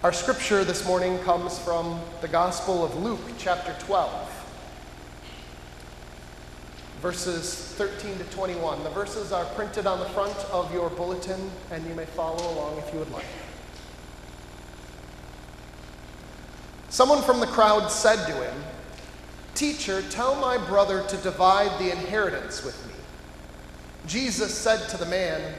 Our scripture this morning comes from the Gospel of Luke, chapter 12, verses 13 to 21. The verses are printed on the front of your bulletin, and you may follow along if you would like. Someone from the crowd said to him, "Teacher, tell my brother to divide the inheritance with me." Jesus said to the man,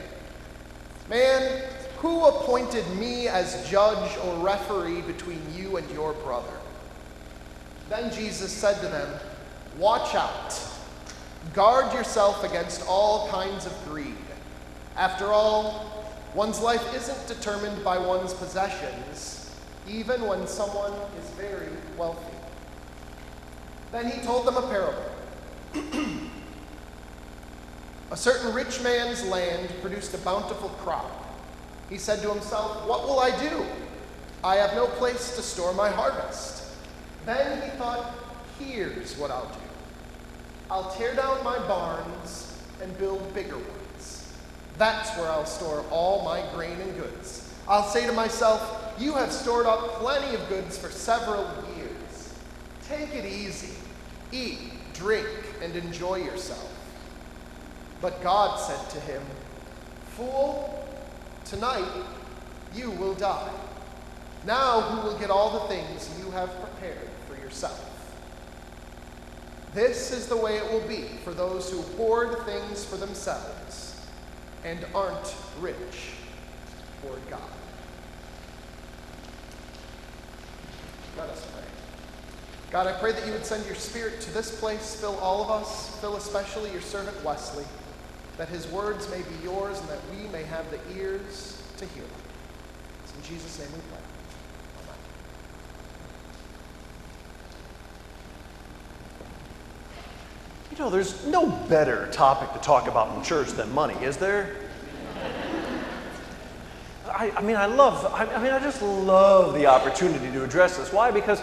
"Man, who appointed me as judge or referee between you and your brother?" Then Jesus said to them, "Watch out. Guard yourself against all kinds of greed. After all, one's life isn't determined by one's possessions, even when someone is very wealthy." Then he told them a parable. A certain rich man's land produced a bountiful crop. He said to himself, "What will I do? I have no place to store my harvest." Then he thought, "Here's what I'll do. I'll tear down my barns and build bigger ones. That's where I'll store all my grain and goods. I'll say to myself, you have stored up plenty of goods for several years. Take it easy. Eat, drink, and enjoy yourself." But God said to him, "Fool, tonight you will die. Now who will get all the things you have prepared for yourself?" This is the way it will be for those who hoard things for themselves and aren't rich toward God. Let us pray. God, I pray that you would send your Spirit to this place, fill all of us, fill especially your servant Wesley, that his words may be yours and that we may have the ears to hear them. It's in Jesus' name we pray. Amen. You know, there's no better topic to talk about in church than money, is there? I just love the opportunity to address this. Why? Because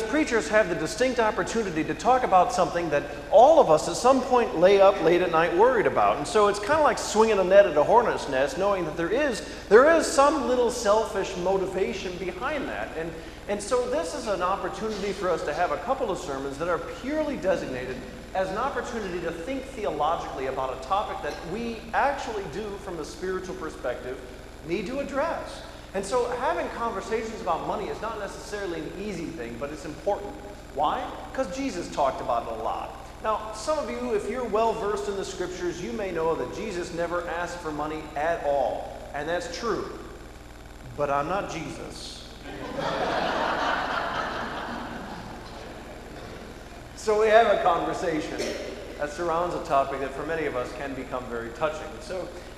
preachers have the distinct opportunity to talk about something that all of us at some point lay up late at night worried about. And so it's kind of like swinging a net at a hornet's nest, knowing that there is some little selfish motivation behind that. And so this is an opportunity for us to have a couple of sermons that are purely designated as an opportunity to think theologically about a topic that we actually do from a spiritual perspective need to address. And so having conversations about money is not necessarily an easy thing, but it's important. Why? Because Jesus talked about it a lot. Now, some of you, if you're well versed in the scriptures, you may know that Jesus never asked for money at all. And that's true. But I'm not Jesus. So we have a conversation that surrounds a topic that for many of us can become very touching.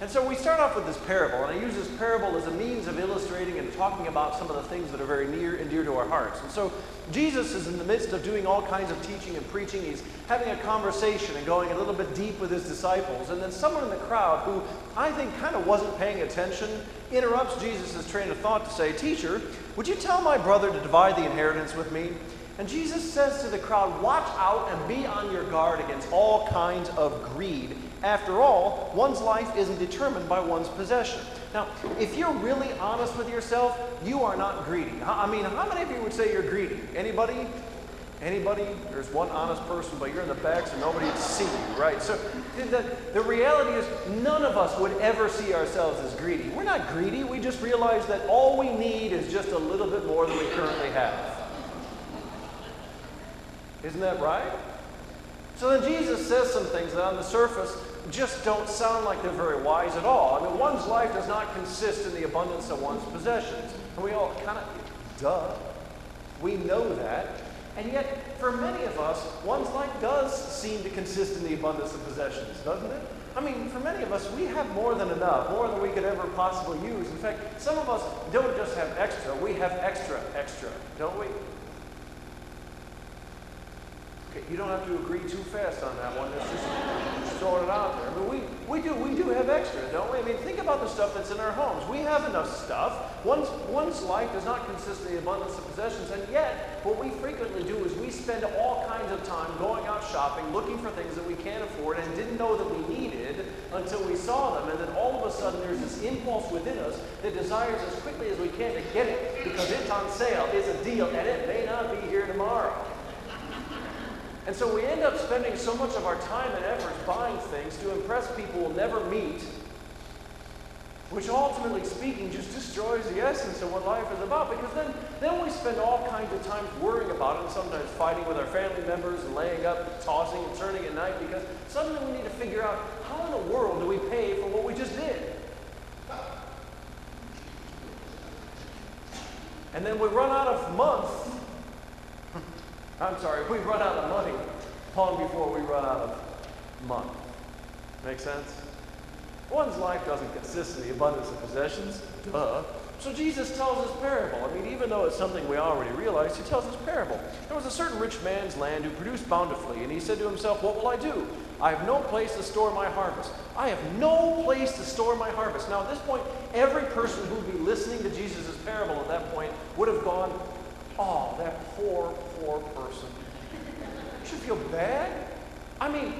And so we start off with this parable, and I use this parable as a means of illustrating and talking about some of the things that are very near and dear to our hearts. And so Jesus is in the midst of doing all kinds of teaching and preaching. He's having a conversation and going a little bit deep with his disciples. And then someone in the crowd who I think kind of wasn't paying attention interrupts Jesus' train of thought to say, "Teacher, would you tell my brother to divide the inheritance with me?" And Jesus says to the crowd, "Watch out and be on your guard against all kinds of greed. After all, one's life isn't determined by one's possession." Now, if you're really honest with yourself, you are not greedy. I mean, how many of you would say you're greedy? Anybody? Anybody? There's one honest person, but you're in the back, so nobody would see you, right? So the reality is none of us would ever see ourselves as greedy. We're not greedy. We just realize that all we need is just a little bit more than we currently have. Isn't that right? So then Jesus says some things that on the surface just don't sound like they're very wise at all. I mean, one's life does not consist in the abundance of one's possessions. And we all kind of, duh, we know that. And yet, for many of us, one's life does seem to consist in the abundance of possessions, doesn't it? I mean, for many of us, we have more than enough, more than we could ever possibly use. In fact, some of us don't just have extra, we have extra, don't we? Okay, you don't have to agree too fast on that one. It's just throwing it out there. But we do have extra, don't we? I mean, think about the stuff that's in our homes. We have enough stuff. One's life does not consist of the abundance of possessions, and yet what we frequently do is we spend all kinds of time going out shopping, looking for things that we can't afford and didn't know that we needed until we saw them, and then all of a sudden there's this impulse within us that desires as quickly as we can to get it because it's on sale, it's a deal, and it may not be here tomorrow. And so we end up spending so much of our time and efforts buying things to impress people we'll never meet, which ultimately speaking just destroys the essence of what life is about, because then we spend all kinds of time worrying about it and sometimes fighting with our family members and laying up, tossing and turning at night because suddenly we need to figure out how in the world do we pay for what we just did. And then we run out of we run out of money long before we run out of month. Make sense? One's life doesn't consist of the abundance of possessions. Duh. So Jesus tells this parable. I mean, even though it's something we already realize, he tells this parable. There was a certain rich man's land who produced bountifully, and he said to himself, "What will I do? I have no place to store my harvest. I have no place to store my harvest." Now, at this point, every person who would be listening to Jesus' parable at that point would have gone, "Oh, that poor person. You should feel bad." I mean,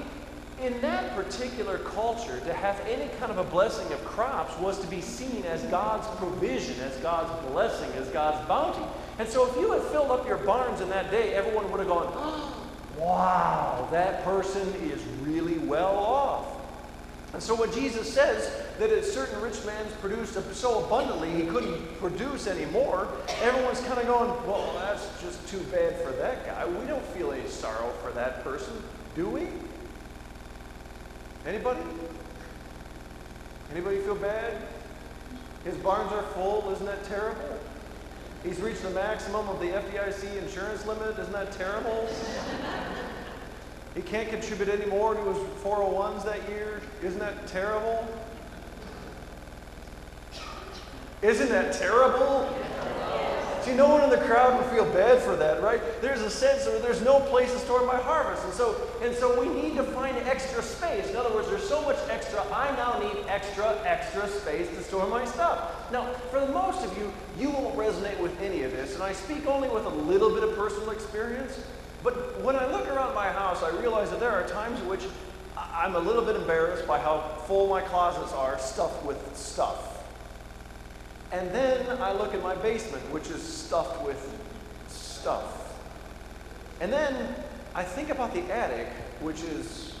in that particular culture, to have any kind of a blessing of crops was to be seen as God's provision, as God's blessing, as God's bounty. And so if you had filled up your barns in that day, everyone would have gone, "Oh, wow, that person is really well off." And so when Jesus says that a certain rich man's produced so abundantly he couldn't produce anymore, everyone's kind of going, "Well, that's just too bad for that guy. We don't feel any sorrow for that person, do we?" Anybody? Anybody feel bad? His barns are full. Isn't that terrible? He's reached the maximum of the FDIC insurance limit. Isn't that terrible? He can't contribute any more to his 401s that year. Isn't that terrible? Isn't that terrible? See, no one in the crowd would feel bad for that, right? There's a sense of there's no place to store my harvest. And so we need to find extra space. In other words, there's so much extra, I now need extra space to store my stuff. Now, for the most of you, you won't resonate with any of this, and I speak only with a little bit of personal experience. But when I look around my house, I realize that there are times in which I'm a little bit embarrassed by how full my closets are stuffed with stuff. And then I look at my basement, which is stuffed with stuff. And then I think about the attic, which is...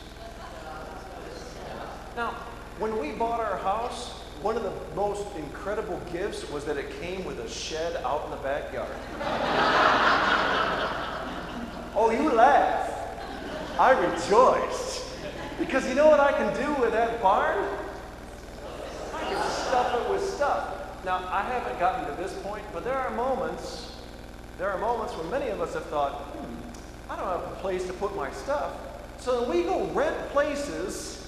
Now, when we bought our house, one of the most incredible gifts was that it came with a shed out in the backyard. Oh, you laugh. I rejoiced. Because you know what I can do with that barn? I can stuff it with stuff. Now, I haven't gotten to this point, but there are moments when many of us have thought, I don't have a place to put my stuff. So then we go rent places.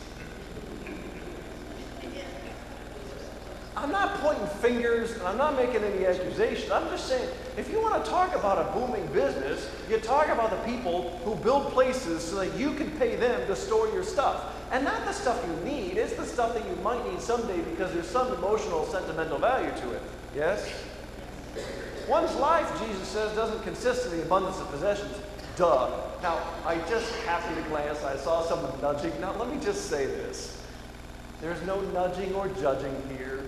I'm not pointing fingers, and I'm not making any accusations. I'm just saying, if you want to talk about a booming business, you talk about the people who build places so that you can pay them to store your stuff. And not the stuff you need, it's the stuff that you might need someday because there's some emotional, sentimental value to it. Yes? One's life, Jesus says, doesn't consist of the abundance of possessions. Duh. Now, I just happened to glance, I saw someone nudging. Now, let me just say this. There's no nudging or judging here.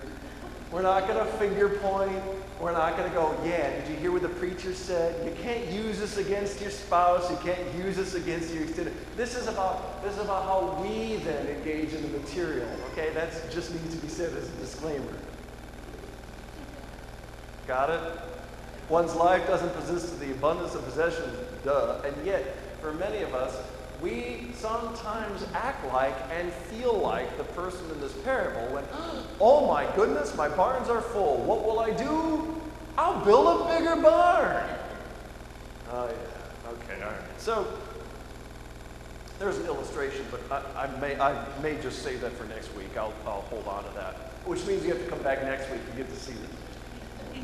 We're not going to finger point. We're not going to go, yeah, did you hear what the preacher said? You can't use this against your spouse. You can't use this against your extended. This is about how we then engage in the material. Okay, that just needs to be said as a disclaimer. Got it? One's life doesn't consist of the abundance of possessions, duh. And yet, for many of us, we sometimes act like and feel like the person in this parable when, oh my goodness, my barns are full. What will I do? I'll build a bigger barn. Oh yeah, okay, all right. So there's an illustration, but I may just save that for next week. I'll hold on to that, which means you have to come back next week to get to see it.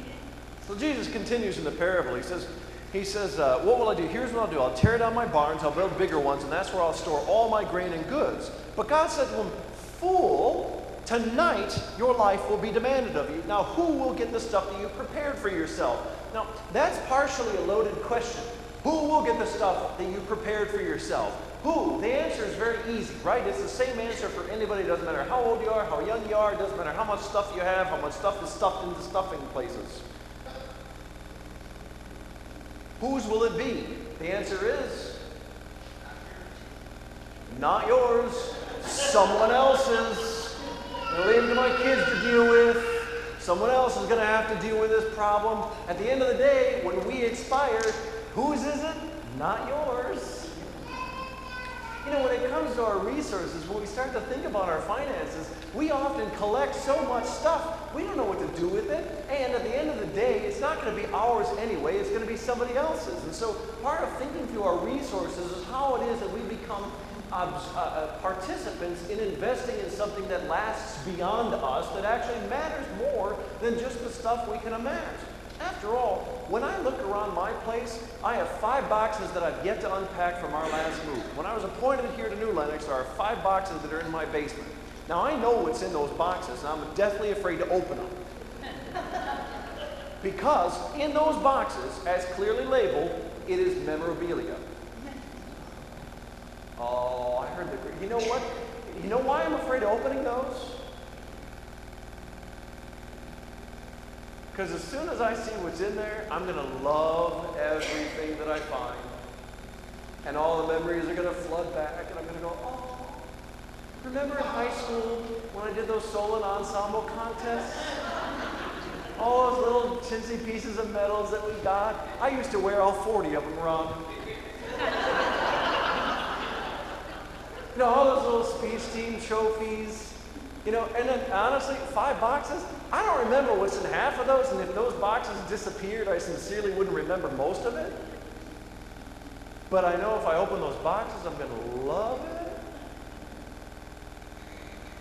So Jesus continues in the parable. He says, He says, what will I do? Here's what I'll do. I'll tear down my barns, I'll build bigger ones, and that's where I'll store all my grain and goods. But God said to him, fool, tonight your life will be demanded of you. Now who will get the stuff that you prepared for yourself? Now that's partially a loaded question. Who will get the stuff that you prepared for yourself? Who? The answer is very easy, right? It's the same answer for anybody. It doesn't matter how old you are, how young you are. It doesn't matter how much stuff you have, how much stuff is stuffed into stuffing places. Whose will it be? The answer is not yours, someone else's. I'll leave it to my kids to deal with. Someone else is going to have to deal with this problem. At the end of the day, when we expire, whose is it? Not yours. You know, when it comes to our resources, when we start to think about our finances, we often collect so much stuff, we don't know what to do with it. And at the end of the day, it's not going to be ours anyway, it's going to be somebody else's. And so part of thinking through our resources is how it is that we become participants in investing in something that lasts beyond us, that actually matters more than just the stuff we can amass. After all, when I look around my place, I have 5 boxes that I've yet to unpack from our last move. When I was appointed here to New Lenox, there are 5 boxes that are in my basement. Now I know what's in those boxes, and I'm deathly afraid to open them. Because in those boxes, as clearly labeled, it is memorabilia. Oh, I heard the... You know what? You know why I'm afraid of opening those? Because as soon as I see what's in there, I'm going to love everything that I find. And all the memories are going to flood back, and I'm going to go, oh, remember in high school when I did those solo and ensemble contests? All those little chintzy pieces of medals that we got. I used to wear all 40 of them around. You know, all those little speech team trophies. You know, and then honestly, 5 boxes, I don't remember what's in half of those, and if those boxes disappeared, I sincerely wouldn't remember most of it. But I know if I open those boxes, I'm going to love it.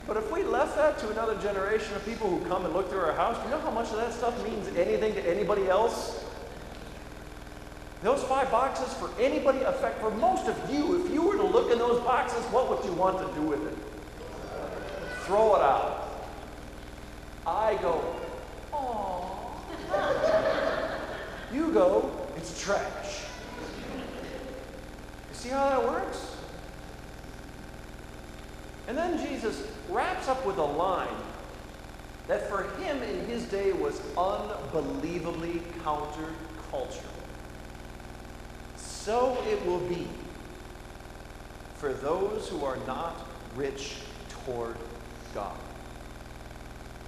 But if we left that to another generation of people who come and look through our house, do you know how much of that stuff means anything to anybody else? Those 5 boxes, for anybody, affect for most of you, if you were to look in those boxes, what would you want to do with it? Throw it out. I go, aww. You go, it's trash. You see how that works? And then Jesus wraps up with a line that for him in his day was unbelievably countercultural. So it will be for those who are not rich toward God.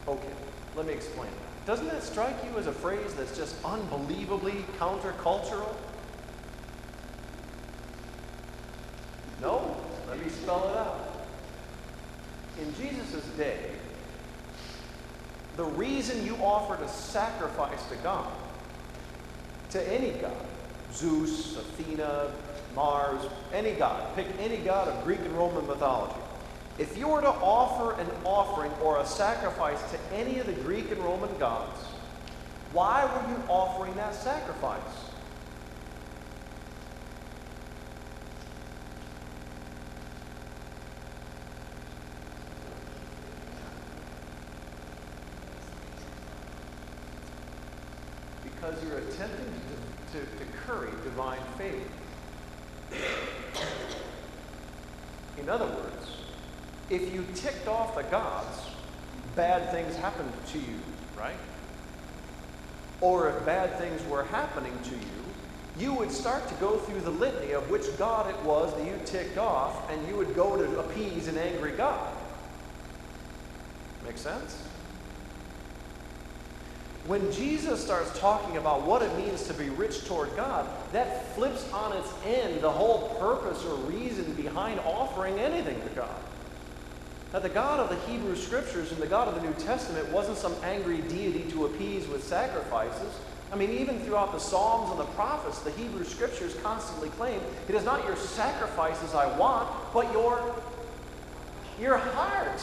Okay, let me explain that. Doesn't that strike you as a phrase that's just unbelievably countercultural? No? Let me spell it out. In Jesus' day, the reason you offered a sacrifice to God, to any god, Zeus, Athena, Mars, any god, pick any god of Greek and Roman mythology. If you were to offer an offering or a sacrifice to any of the Greek and Roman gods, why were you offering that sacrifice? Because you're attempting to curry divine favor. In other words, if you ticked off the gods, bad things happened to you, right? Or if bad things were happening to you, you would start to go through the litany of which god it was that you ticked off, and you would go to appease an angry god. Make sense? When Jesus starts talking about what it means to be rich toward God, that flips on its end the whole purpose or reason behind offering anything to God. Now, the God of the Hebrew Scriptures and the God of the New Testament wasn't some angry deity to appease with sacrifices. I mean, even throughout the Psalms and the prophets, the Hebrew Scriptures constantly claim, it is not your sacrifices I want, but your heart.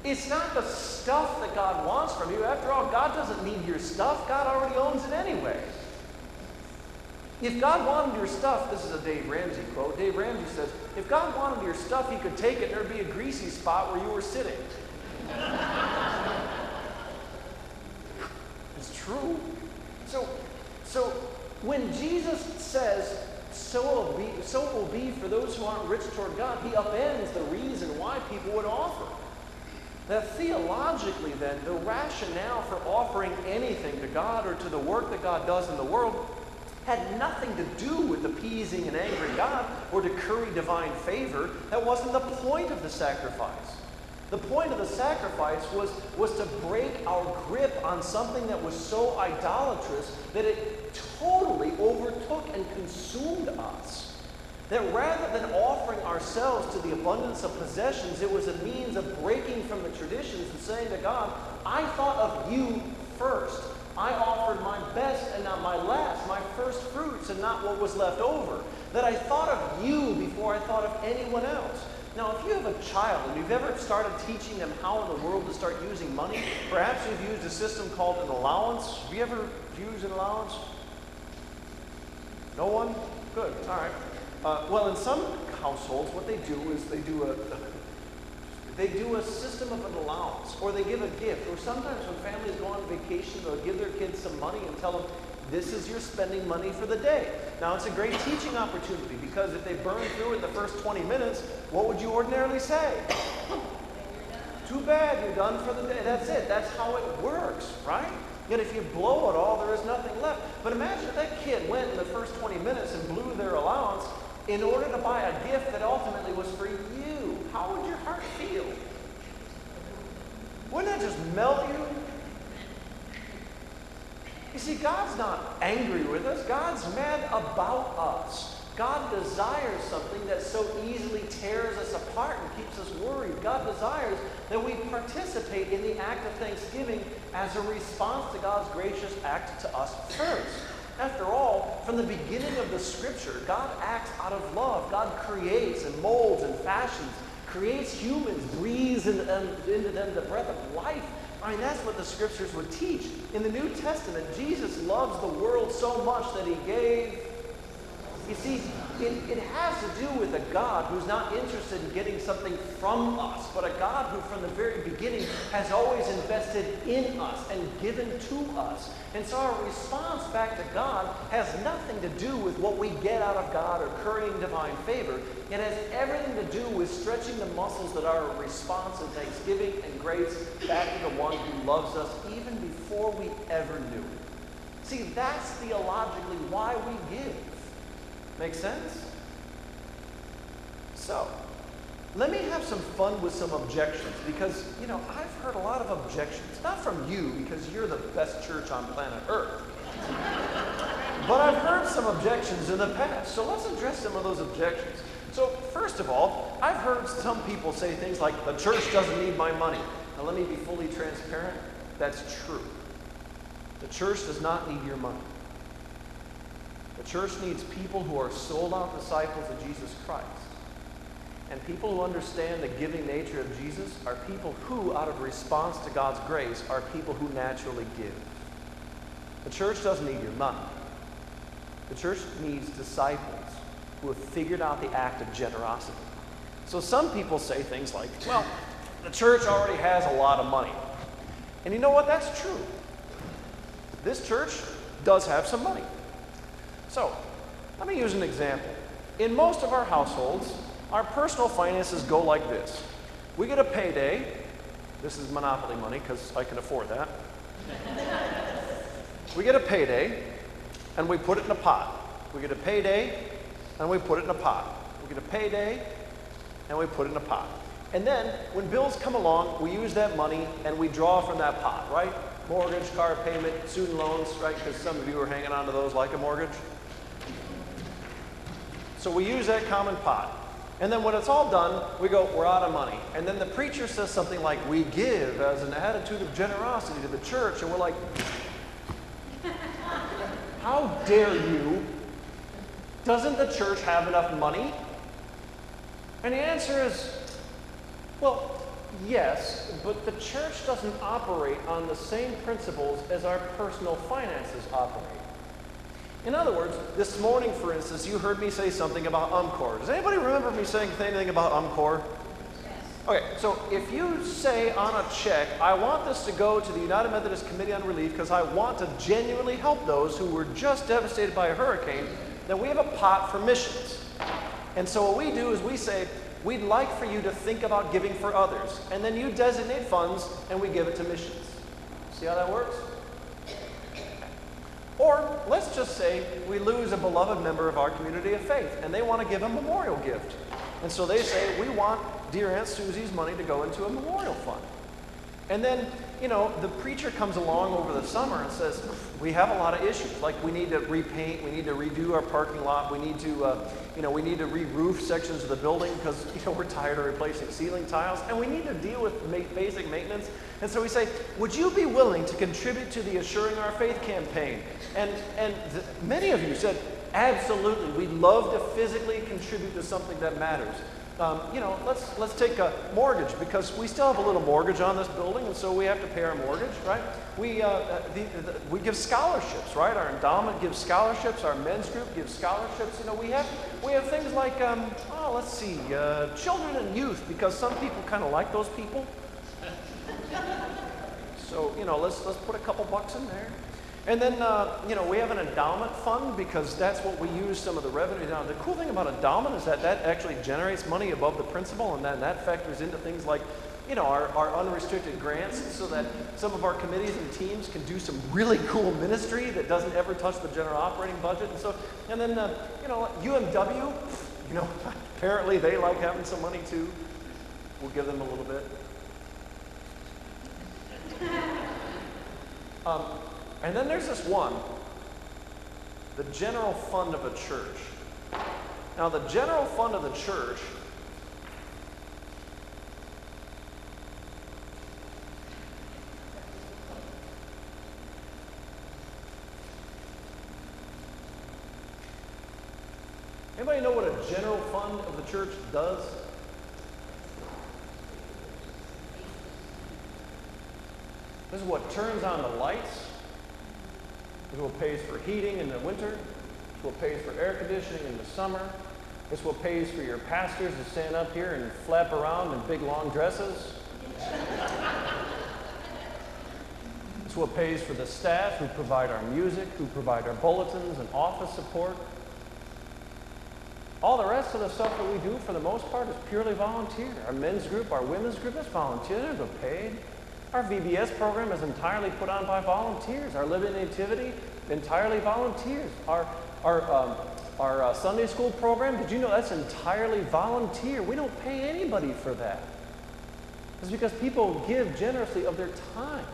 It's not the stuff that God wants from you. After all, God doesn't need your stuff. God already owns it anyway. If God wanted your stuff, this is a Dave Ramsey quote. Dave Ramsey says, if God wanted your stuff, he could take it and there'd be a greasy spot where you were sitting. It's true. So when Jesus says, so it will be for those who aren't rich toward God, he upends the reason why people would offer. That theologically then, the rationale for offering anything to God or to the work that God does in the world had nothing to do with appeasing an angry God or to curry divine favor. That wasn't the point of the sacrifice. The point of the sacrifice was to break our grip on something that was so idolatrous that it totally overtook and consumed us. That rather than offering ourselves to the abundance of possessions, it was a means of breaking from the traditions and saying to God, I thought of you first. I offered my best and not my last, my first fruits and not what was left over. That I thought of you before I thought of anyone else. Now, if you have a child and you've ever started teaching them how in the world to start using money, perhaps you've used a system called an allowance. Have you ever used an allowance? No one? Good. All right. Well, in some households, what they do is they do a system of an allowance, or they give a gift, or sometimes when families go on vacation, they'll give their kids some money and tell them, this is your spending money for the day. Now, it's a great teaching opportunity, because if they burn through it in the first 20 minutes, what would you ordinarily say? Too bad, you're done for the day. That's it. That's how it works, right? Yet if you blow it all, there is nothing left. But imagine if that kid went in the first 20 minutes and blew their allowance in order to buy a gift that ultimately was for you. How would your heart feel? Wouldn't that just melt you? You see, God's not angry with us. God's mad about us. God desires something that so easily tears us apart and keeps us worried. God desires that we participate in the act of thanksgiving as a response to God's gracious act to us first. After all, from the beginning of the Scripture, God acts out of love. God creates and molds and fashions, creates humans, breathes into them the breath of life. I mean, that's what the Scriptures would teach. In the New Testament, Jesus loves the world so much that he gave. You see, it has to do with a God who's not interested in getting something from us, but a God who from the very beginning has always invested in us and given to us. And so our response back to God has nothing to do with what we get out of God or currying divine favor. It has everything to do with stretching the muscles that are a response in thanksgiving and grace back to the one who loves us even before we ever knew it. See, that's theologically why we give. Make sense? So, let me have some fun with some objections, because, I've heard a lot of objections. Not from you, because you're the best church on planet Earth. But I've heard some objections in the past, so let's address some of those objections. So, first of all, I've heard some people say things like, the church doesn't need my money. Now, let me be fully transparent. That's true. The church does not need your money. The church needs people who are sold-out disciples of Jesus Christ. And people who understand the giving nature of Jesus are people who, out of response to God's grace, are people who naturally give. The church doesn't need your money. The church needs disciples who have figured out the act of generosity. So some people say things like, well, the church already has a lot of money. And you know what? That's true. This church does have some money. So, let me use an example. In most of our households, our personal finances go like this. We get a payday. This is monopoly money because I can afford that. We get a payday and we put it in a pot. We get a payday and we put it in a pot. We get a payday and we put it in a pot. And then when bills come along, we use that money and we draw from that pot, right? Mortgage, car payment, student loans, right? Because some of you are hanging on to those like a mortgage. So we use that common pot. And then when it's all done, we go, we're out of money. And then the preacher says something like, we give as an attitude of generosity to the church. And we're like, how dare you? Doesn't the church have enough money? And the answer is, well, yes, but the church doesn't operate on the same principles as our personal finances operate. In other words, this morning, for instance, you heard me say something about UMCOR. Does anybody remember me saying anything about UMCOR? Okay, so if you say on a check, I want this to go to the United Methodist Committee on Relief because I want to genuinely help those who were just devastated by a hurricane, then we have a pot for missions. And so what we do is we say, we'd like for you to think about giving for others. And then you designate funds and we give it to missions. See how that works? Or let's just say we lose a beloved member of our community of faith and they want to give a memorial gift. And so they say, we want dear Aunt Susie's money to go into a memorial fund. And then, the preacher comes along over the summer and says, we have a lot of issues. Like we need to repaint, we need to redo our parking lot, we need to re-roof sections of the building because, we're tired of replacing ceiling tiles, and we need to deal with basic maintenance. And so we say, would you be willing to contribute to the Assuring Our Faith campaign? And many of you said, absolutely, we'd love to physically contribute to something that matters. Let's take a mortgage because we still have a little mortgage on this building, and so we have to pay our mortgage, right? We give scholarships, right? Our endowment gives scholarships. Our men's group gives scholarships. We have things like children and youth because some people kind of like those people. So let's put a couple bucks in there. And then, we have an endowment fund because that's what we use some of the revenue down. The cool thing about endowment is that actually generates money above the principal, and then that factors into things like, our unrestricted grants so that some of our committees and teams can do some really cool ministry that doesn't ever touch the general operating budget. And then, UMW, apparently they like having some money too. We'll give them a little bit. And then there's this one, the general fund of a church. Now, the general fund of the church anybody know what a general fund of the church does? This is what turns on the lights. This is what pays for heating in the winter. This is what pays for air conditioning in the summer. This is what pays for your pastors to stand up here and flap around in big long dresses. This is what pays for the staff who provide our music, who provide our bulletins and office support. All the rest of the stuff that we do, for the most part, is purely volunteer. Our men's group, our women's group is volunteer. They're not paid. Our VBS program is entirely put on by volunteers. Our Living Nativity, entirely volunteers. Our Sunday school program, did you know that's entirely volunteer? We don't pay anybody for that. It's because people give generously of their time.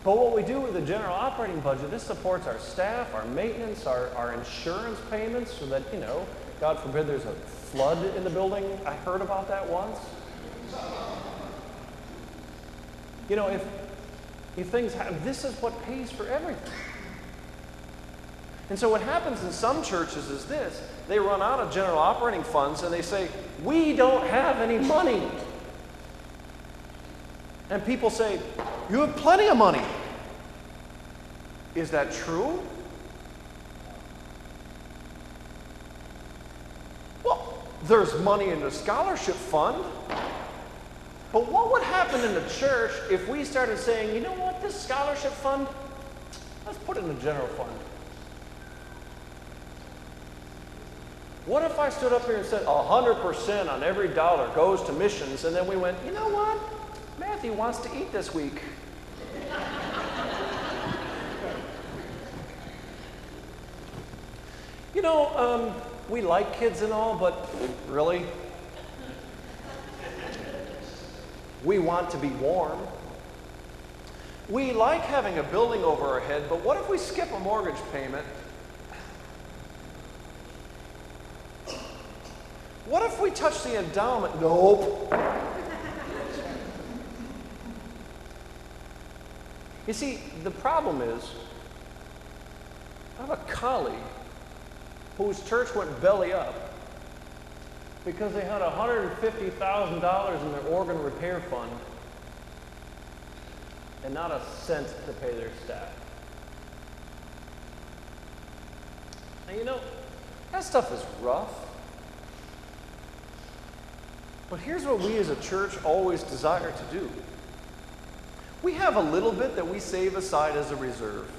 But what we do with the general operating budget, this supports our staff, our maintenance, our insurance payments, so that, God forbid there's a flood in the building. I heard about that once. If things happen, this is what pays for everything. And so what happens in some churches is this. They run out of general operating funds and they say, we don't have any money. And people say, you have plenty of money. Is that true? Well, there's money in the scholarship fund. But what would happen in the church if we started saying, you know what, this scholarship fund, let's put it in the general fund. What if I stood up here and said 100% on every dollar goes to missions, and then we went, you know what, Matthew wants to eat this week. We like kids and all, but really? We want to be warm. We like having a building over our head, but what if we skip a mortgage payment? What if we touch the endowment? Nope. You see, the problem is, I have a colleague whose church went belly up because they had $150,000 in their organ repair fund and not a cent to pay their staff. And that stuff is rough. But here's what we as a church always desire to do. We have a little bit that we save aside as a reserve.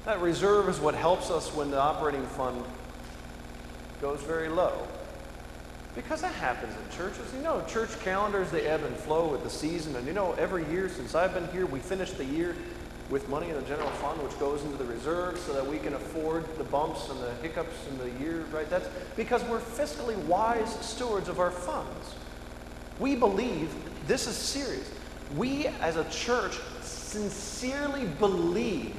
That reserve is what helps us when the operating fund goes very low. Because that happens in churches. Church calendars, they ebb and flow with the season. And every year since I've been here, we finish the year with money in the general fund, which goes into the reserve so that we can afford the bumps and the hiccups in the year, right? That's because we're fiscally wise stewards of our funds. We believe this is serious. We as a church sincerely believe